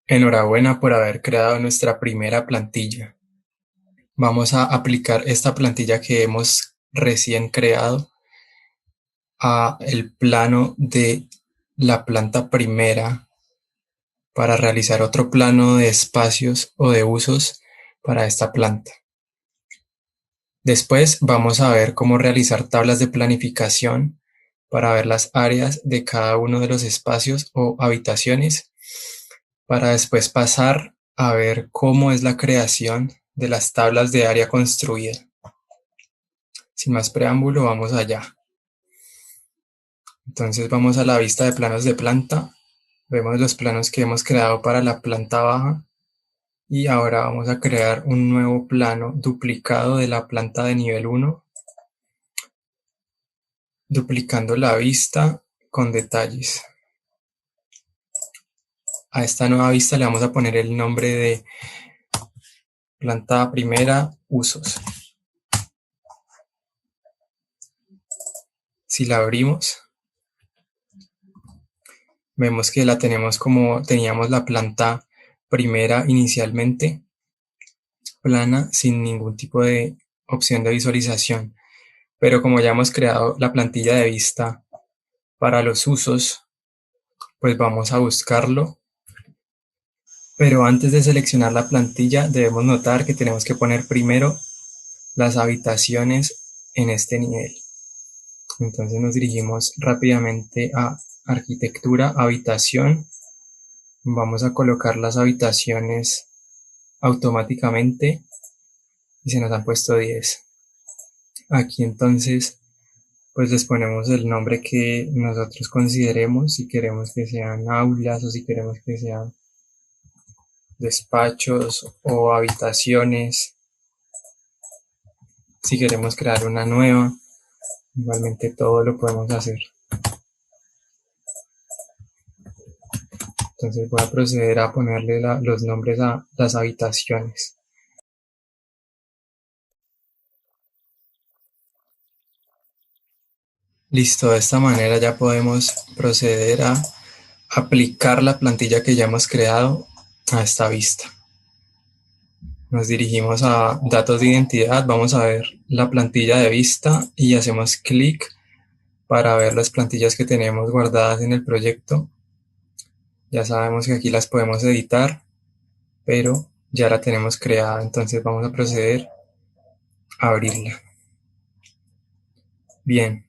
Enhorabuena por haber creado nuestra primera plantilla. Vamos a aplicar esta plantilla que hemos recién creado a el plano de la planta primera para realizar otro plano de espacios o de usos para esta planta. Después vamos a ver cómo realizar tablas de planificación para ver las áreas de cada uno de los espacios o habitaciones, para después pasar a ver cómo es la creación de las tablas de área construida. Sin más preámbulo, vamos allá. Entonces vamos a la vista de planos de planta. Vemos los planos que hemos creado para la planta baja y ahora vamos a crear un nuevo plano duplicado de la planta de nivel 1, duplicando la vista con detalles. A esta nueva vista le vamos a poner el nombre de planta primera usos. Si la abrimos, vemos que la tenemos como teníamos la planta primera inicialmente, plana, sin ningún tipo de opción de visualización. Pero como ya hemos creado la plantilla de vista para los usos, pues vamos a buscarlo. Pero antes de seleccionar la plantilla, debemos notar que tenemos que poner primero las habitaciones en este nivel. Entonces nos dirigimos rápidamente a arquitectura, habitación. Vamos a colocar las habitaciones automáticamente y se nos han puesto 10. Aquí entonces pues les ponemos el nombre que nosotros consideremos, si queremos que sean aulas o si queremos que sean despachos o habitaciones, si queremos crear una nueva, igualmente todo lo podemos hacer. Entonces voy a proceder a ponerle los nombres a las habitaciones. Listo, de esta manera ya podemos proceder a aplicar la plantilla que ya hemos creado a esta vista. Nos dirigimos a datos de identidad, vamos a ver la plantilla de vista y hacemos clic para ver las plantillas que tenemos guardadas en el proyecto. Ya sabemos que aquí las podemos editar, pero ya la tenemos creada, entonces vamos a proceder a abrirla. Bien,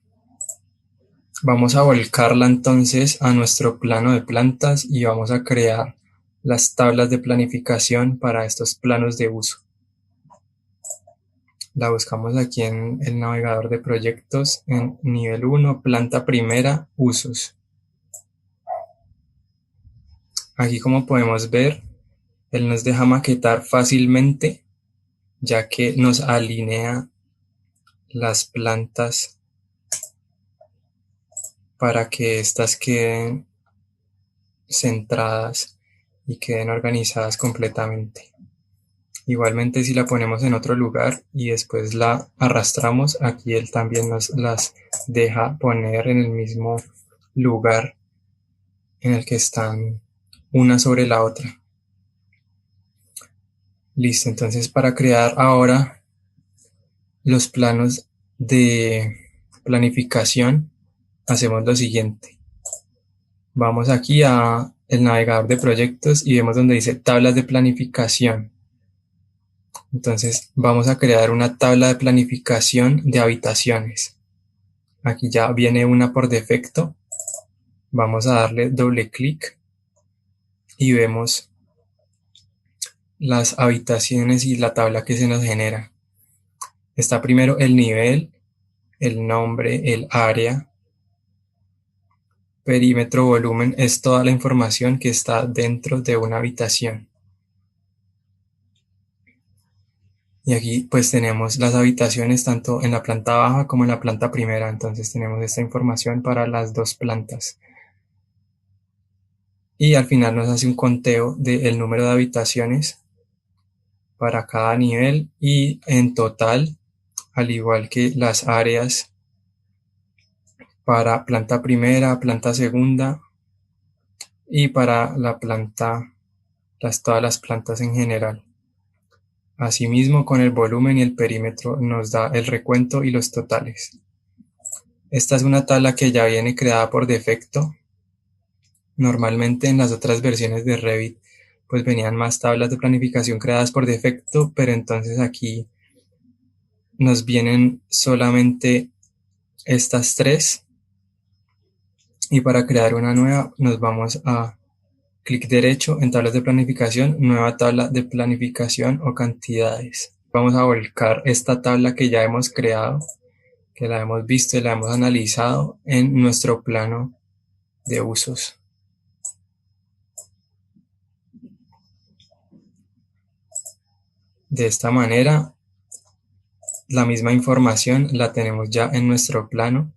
vamos a volcarla entonces a nuestro plano de plantas y vamos a crear las tablas de planificación para estos planos de uso. La buscamos aquí en el navegador de proyectos en nivel 1, planta primera, usos. Aquí, como podemos ver, él nos deja maquetar fácilmente, ya que nos alinea las plantas para que éstas queden centradas y queden organizadas completamente. Igualmente, si la ponemos en otro lugar y después la arrastramos, aquí él también nos las deja poner en el mismo lugar en el que están una sobre la otra. Listo, entonces para crear ahora los planos de planificación hacemos lo siguiente. Vamos aquí a el navegador de proyectos y vemos donde dice tablas de planificación. Entonces vamos a crear una tabla de planificación de habitaciones. Aquí ya viene una por defecto. Vamos a darle doble clic y vemos las habitaciones y la tabla que se nos genera. Está primero el nivel, el nombre, el área, perímetro, volumen, es toda la información que está dentro de una habitación. Y aquí pues tenemos las habitaciones tanto en la planta baja como en la planta primera, entonces tenemos esta información para las dos plantas. Y al final nos hace un conteo del número de habitaciones para cada nivel y en total, al igual que las áreas para planta primera, planta segunda y para la planta todas las plantas en general. Asimismo, con el volumen y el perímetro nos da el recuento y los totales. Esta es una tabla que ya viene creada por defecto. Normalmente en las otras versiones de Revit pues venían más tablas de planificación creadas por defecto, pero entonces aquí nos vienen solamente estas tres, y para crear una nueva nos vamos a clic derecho en tablas de planificación, nueva tabla de planificación o cantidades. Vamos a volcar esta tabla que ya hemos creado, que la hemos visto y la hemos analizado en nuestro plano de usos. De esta manera, la misma información la tenemos ya en nuestro plano,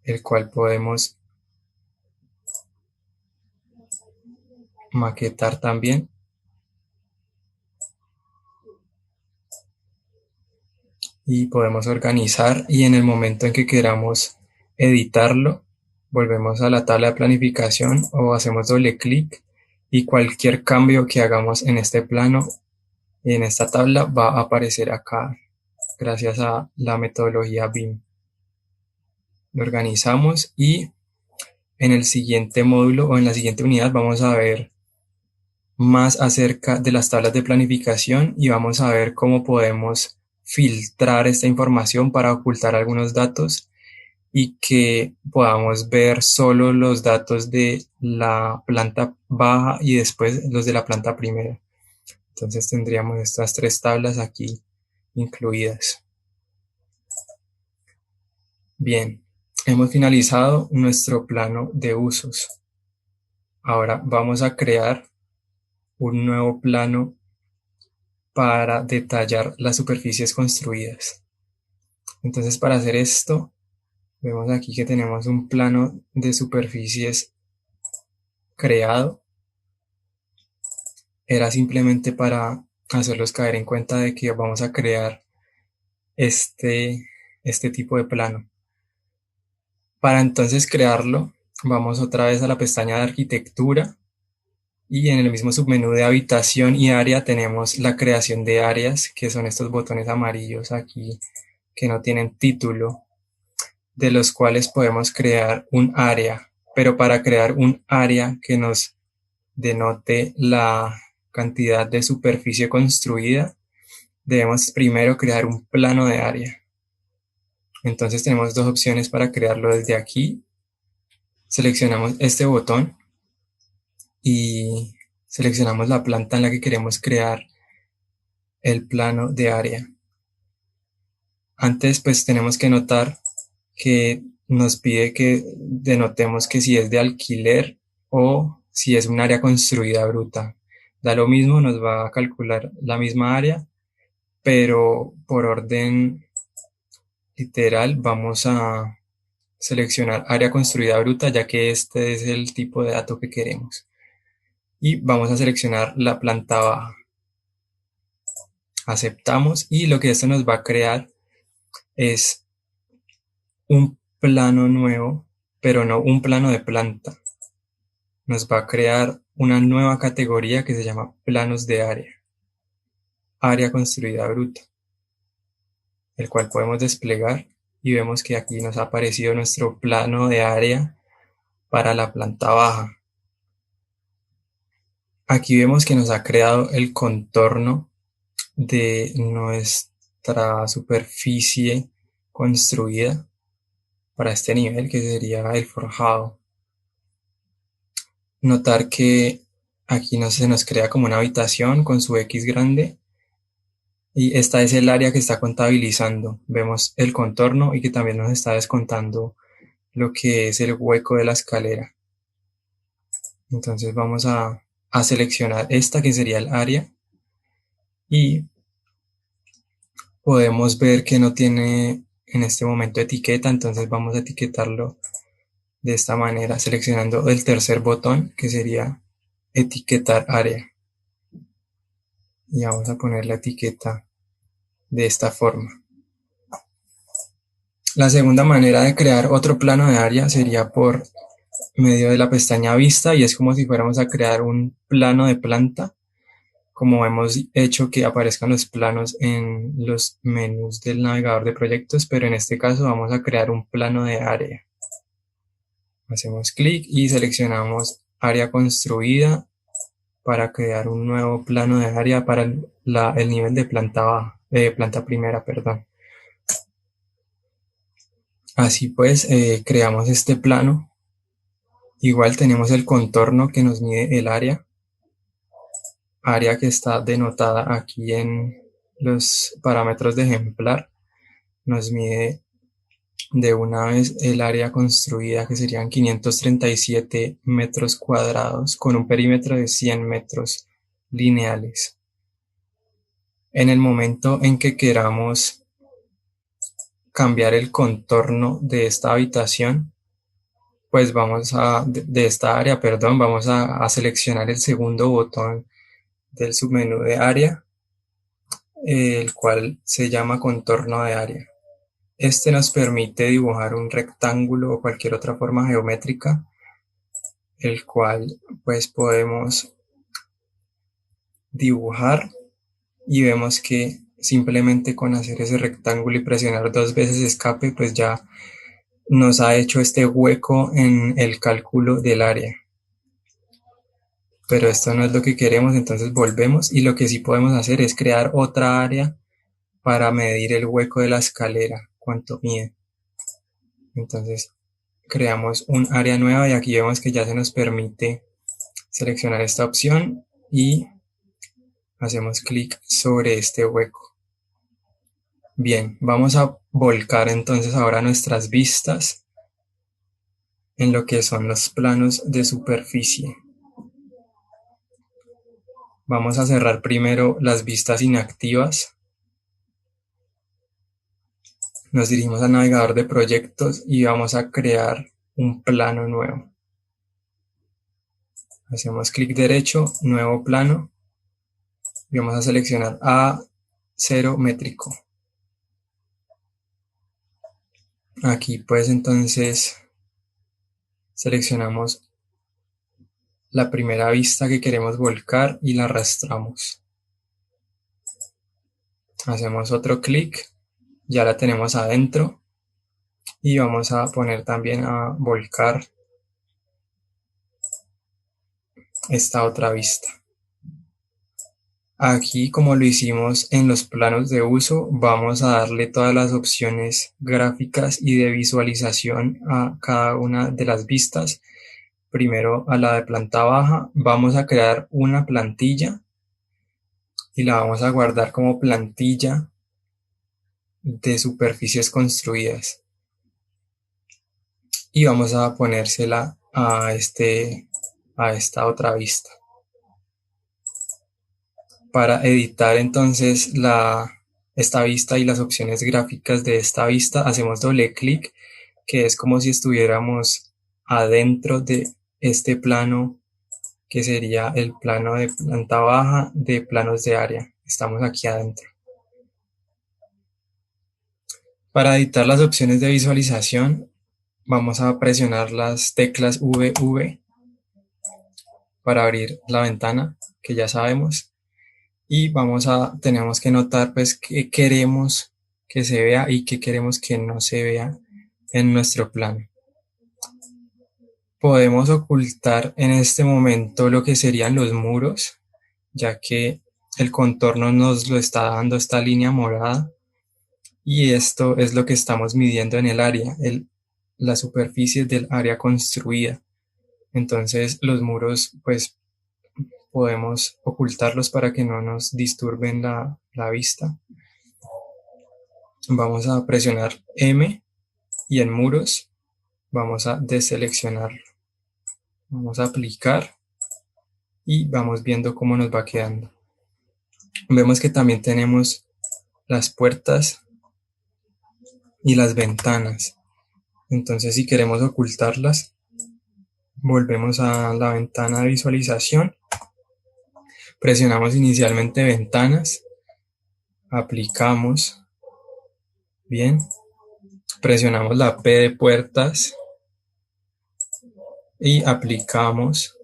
el cual podemos maquetar también. Y podemos organizar, y en el momento en que queramos editarlo, volvemos a la tabla de planificación o hacemos doble clic, y cualquier cambio que hagamos en este plano y en esta tabla va a aparecer acá gracias a la metodología BIM. Lo organizamos y en el siguiente módulo o en la siguiente unidad vamos a ver más acerca de las tablas de planificación y vamos a ver cómo podemos filtrar esta información para ocultar algunos datos y que podamos ver solo los datos de la planta baja y después los de la planta primera. Entonces tendríamos estas tres tablas aquí incluidas. Bien, hemos finalizado nuestro plano de usos. Ahora vamos a crear un nuevo plano para detallar las superficies construidas. Entonces, para hacer esto, vemos aquí que tenemos un plano de superficies creado. Era simplemente para hacerlos caer en cuenta de que vamos a crear este tipo de plano. Para entonces crearlo, vamos otra vez a la pestaña de arquitectura y en el mismo submenú de habitación y área tenemos la creación de áreas, que son estos botones amarillos aquí que no tienen título, de los cuales podemos crear un área. Pero para crear un área que nos denote la cantidad de superficie construida, debemos primero crear un plano de área. Entonces tenemos dos opciones para crearlo desde aquí. Seleccionamos este botón y seleccionamos la planta en la que queremos crear el plano de área. Antes pues tenemos que notar que nos pide que denotemos que si es de alquiler o si es un área construida bruta. Da lo mismo, nos va a calcular la misma área, pero por orden literal vamos a seleccionar área construida bruta, ya que este es el tipo de dato que queremos. Y vamos a seleccionar la planta baja. Aceptamos y lo que esto nos va a crear es un plano nuevo, pero no un plano de planta. Nos va a crear una nueva categoría que se llama planos de área. Área construida bruta, el cual podemos desplegar y vemos que aquí nos ha aparecido nuestro plano de área para la planta baja. Aquí vemos que nos ha creado el contorno de nuestra superficie construida para este nivel, que sería el forjado. Notar que aquí se nos crea como una habitación con su X grande y esta es el área que está contabilizando. Vemos el contorno y que también nos está descontando lo que es el hueco de la escalera. Entonces vamos a seleccionar esta que sería el área y podemos ver que no tiene en este momento etiqueta, entonces vamos a etiquetarlo de esta manera, seleccionando el tercer botón que sería etiquetar área. Y vamos a poner la etiqueta de esta forma. La segunda manera de crear otro plano de área sería por medio de la pestaña Vista y es como si fuéramos a crear un plano de planta, como hemos hecho que aparezcan los planos en los menús del navegador de proyectos, pero en este caso vamos a crear un plano de área. Hacemos clic y seleccionamos área construida para crear un nuevo plano de área para el nivel de planta baja, de planta primera, perdón. Así pues, creamos este plano. Igual tenemos el contorno que nos mide el área que está denotada aquí en los parámetros de ejemplar. Nos mide de una vez el área construida, que serían 537 metros cuadrados con un perímetro de 100 metros lineales. En el momento en que queramos cambiar el contorno de esta habitación, pues de esta área, perdón, vamos a seleccionar el segundo botón del submenú de área, el cual se llama contorno de área. Este nos permite dibujar un rectángulo o cualquier otra forma geométrica, el cual pues podemos dibujar y vemos que simplemente con hacer ese rectángulo y presionar 2 veces escape, pues ya nos ha hecho este hueco en el cálculo del área. Pero esto no es lo que queremos, entonces volvemos y lo que sí podemos hacer es crear otra área para medir el hueco de la escalera, cuánto mide. Entonces creamos un área nueva y aquí vemos que ya se nos permite seleccionar esta opción y hacemos clic sobre este hueco. Bien, vamos a volcar entonces ahora nuestras vistas en lo que son los planos de superficie. Vamos a cerrar primero las vistas inactivas. Nos dirigimos al navegador de proyectos y vamos a crear un plano nuevo. Hacemos clic derecho, nuevo plano, y vamos a seleccionar A0 métrico. Aquí pues entonces seleccionamos la primera vista que queremos volcar y la arrastramos. Hacemos otro clic, ya la tenemos adentro y vamos a poner también a volcar esta otra vista. Aquí, como lo hicimos en los planos de uso, vamos a darle todas las opciones gráficas y de visualización a cada una de las vistas. Primero a la de planta baja, vamos a crear una plantilla y la vamos a guardar como plantilla de superficies construidas. Y vamos a ponérsela a esta otra vista. Para editar entonces esta vista y las opciones gráficas de esta vista, hacemos doble clic, que es como si estuviéramos adentro de este plano, que sería el plano de planta baja de planos de área. Estamos aquí adentro. Para editar las opciones de visualización, vamos a presionar las teclas VV para abrir la ventana, que ya sabemos. Y tenemos que notar pues qué queremos que se vea y qué queremos que no se vea en nuestro plano. Podemos ocultar en este momento lo que serían los muros, ya que el contorno nos lo está dando esta línea morada y esto es lo que estamos midiendo en el área, la superficie del área construida. Entonces los muros pues podemos ocultarlos para que no nos disturben la vista. Vamos a presionar M y en muros vamos a deseleccionarlo. Vamos a aplicar y vamos viendo cómo nos va quedando. Vemos que también tenemos las puertas y las ventanas. Entonces si queremos ocultarlas, volvemos a la ventana de visualización. Presionamos inicialmente ventanas, aplicamos, bien, presionamos la P de puertas y aplicamos.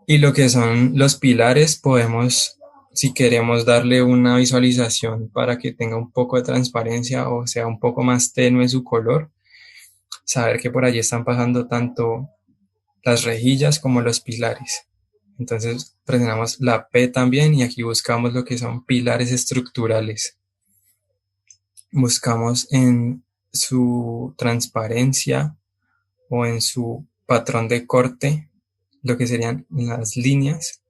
Y lo que son los pilares podemos, si queremos darle una visualización para que tenga un poco de transparencia o sea un poco más tenue su color, saber que por allí están pasando tanto las rejillas como los pilares. Entonces presionamos la P también y aquí buscamos lo que son pilares estructurales. Buscamos en su transparencia o en su patrón de corte lo que serían las líneas.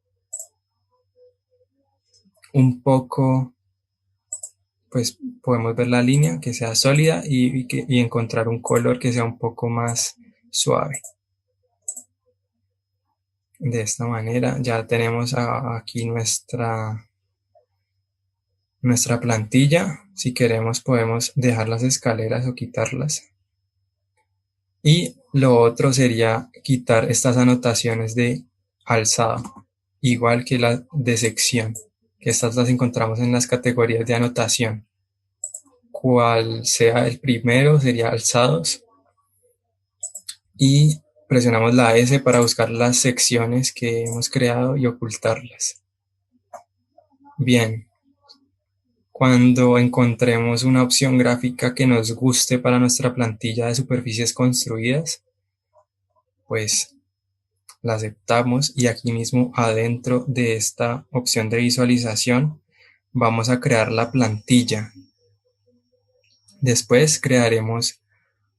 Un poco, pues podemos ver la línea que sea sólida y encontrar un color que sea un poco más suave. De esta manera ya tenemos aquí nuestra plantilla. Si queremos podemos dejar las escaleras o quitarlas. Y lo otro sería quitar estas anotaciones de alzado, igual que las de sección, que estas las encontramos en las categorías de anotación. Cual sea el primero sería alzados y presionamos la S para buscar las secciones que hemos creado y ocultarlas. Bien, cuando encontremos una opción gráfica que nos guste para nuestra plantilla de superficies construidas, pues la aceptamos y aquí mismo adentro de esta opción de visualización vamos a crear la plantilla. Después crearemos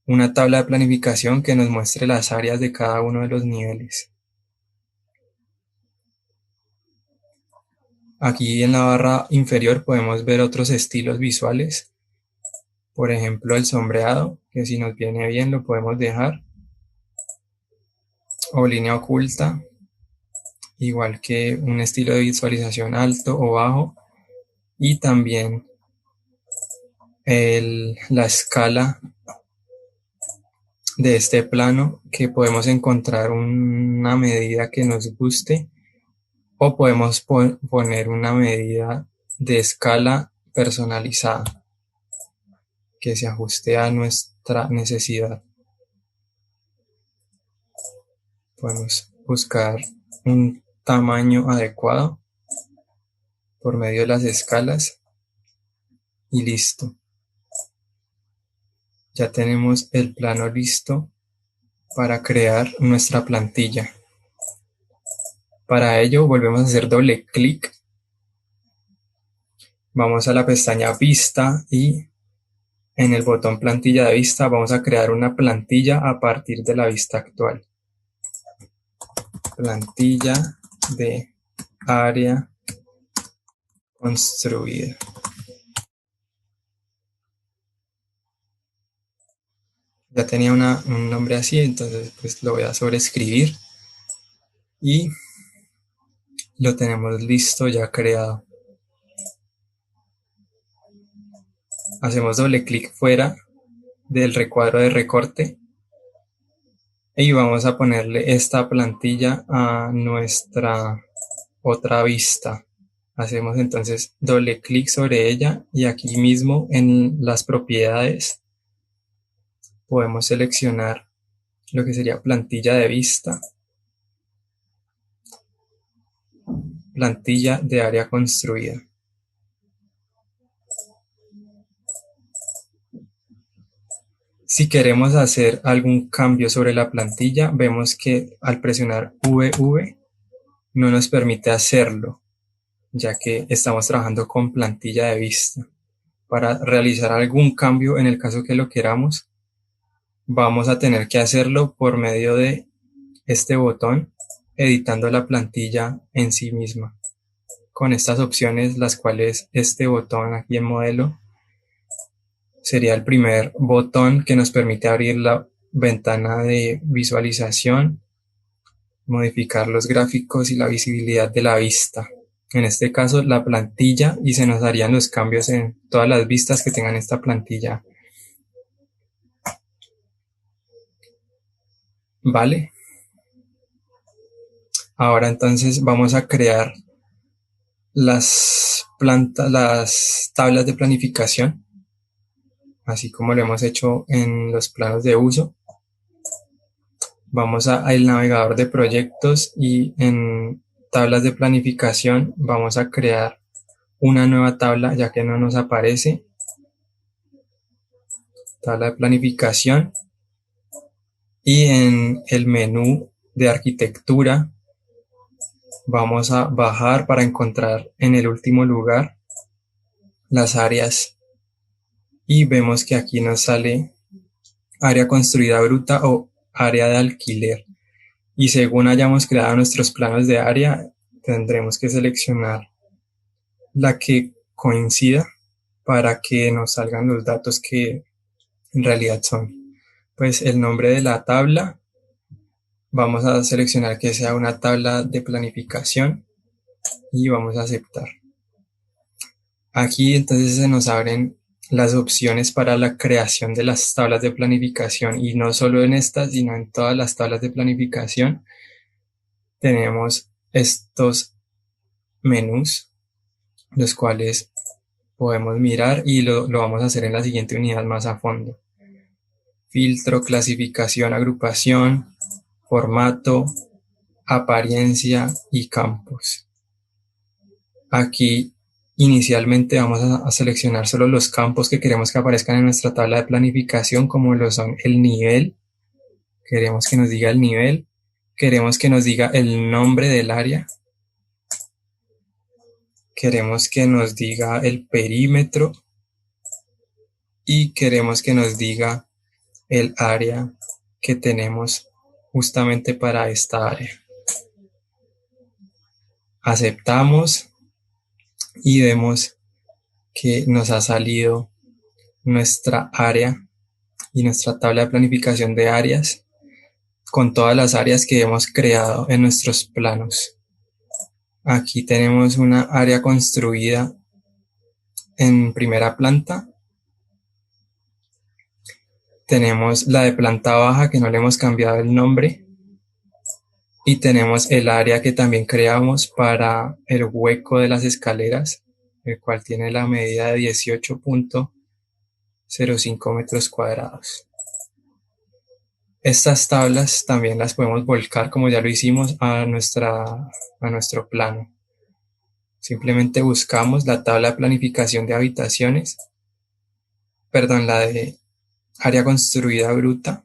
una tabla de planificación que nos muestre las áreas de cada uno de los niveles. Aquí en la barra inferior podemos ver otros estilos visuales. Por ejemplo, el sombreado, que si nos viene bien lo podemos dejar. O línea oculta, igual que un estilo de visualización alto o bajo. Y también la escala de este plano, que podemos encontrar una medida que nos guste o podemos poner una medida de escala personalizada que se ajuste a nuestra necesidad. Podemos buscar un tamaño adecuado por medio de las escalas y listo. Ya tenemos el plano listo para crear nuestra plantilla. Para ello volvemos a hacer doble clic. Vamos a la pestaña Vista y en el botón Plantilla de vista vamos a crear una plantilla a partir de la vista actual. Plantilla de área construida. Ya tenía un nombre así, entonces pues lo voy a sobreescribir y lo tenemos listo ya creado. Hacemos doble clic fuera del recuadro de recorte y vamos a ponerle esta plantilla a nuestra otra vista. Hacemos entonces doble clic sobre ella y aquí mismo en las propiedades podemos seleccionar lo que sería plantilla de vista, plantilla de área construida. Si queremos hacer algún cambio sobre la plantilla, vemos que al presionar VV no nos permite hacerlo, ya que estamos trabajando con plantilla de vista. Para realizar algún cambio, en el caso que lo queramos, vamos a tener que hacerlo por medio de este botón, editando la plantilla en sí misma. Con estas opciones, las cuales este botón aquí en modelo sería el primer botón que nos permite abrir la ventana de visualización, modificar los gráficos y la visibilidad de la vista. En este caso la plantilla, y se nos harían los cambios en todas las vistas que tengan esta plantilla. Vale. Ahora entonces vamos a crear las tablas de planificación, así como lo hemos hecho en los planos de uso. Vamos al navegador de proyectos y en tablas de planificación vamos a crear una nueva tabla ya que no nos aparece. Tabla de planificación y en el menú de arquitectura vamos a bajar para encontrar en el último lugar las áreas y vemos que aquí nos sale área construida bruta o área de alquiler. Y según hayamos creado nuestros planos de área, tendremos que seleccionar la que coincida para que nos salgan los datos que en realidad son. Pues el nombre de la tabla, vamos a seleccionar que sea una tabla de planificación y vamos a aceptar. Aquí entonces se nos abren las opciones para la creación de las tablas de planificación y no solo en estas, sino en todas las tablas de planificación tenemos estos menús, los cuales podemos mirar y lo vamos a hacer en la siguiente unidad más a fondo. Filtro, clasificación, agrupación, formato, apariencia y campos. Aquí inicialmente vamos a seleccionar solo los campos que queremos que aparezcan en nuestra tabla de planificación, como lo son el nivel. Queremos que nos diga el nivel. Queremos que nos diga el nombre del área. Queremos que nos diga el perímetro. Y queremos que nos diga el área que tenemos justamente para esta área. Aceptamos y vemos que nos ha salido nuestra área y nuestra tabla de planificación de áreas con todas las áreas que hemos creado en nuestros planos. Aquí tenemos una área construida en primera planta. Tenemos la de planta baja que no le hemos cambiado el nombre. Y tenemos el área que también creamos para el hueco de las escaleras, el cual tiene la medida de 18.05 metros cuadrados. Estas tablas también las podemos volcar, como ya lo hicimos, a nuestro plano. Simplemente buscamos la tabla de planificación de habitaciones, la de área construida bruta,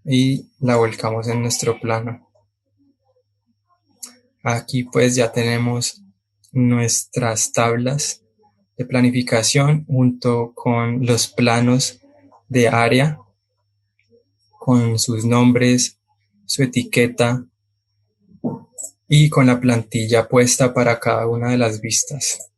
y la volcamos en nuestro plano. Aquí pues ya tenemos nuestras tablas de planificación junto con los planos de área con sus nombres, su etiqueta y con la plantilla puesta para cada una de las vistas.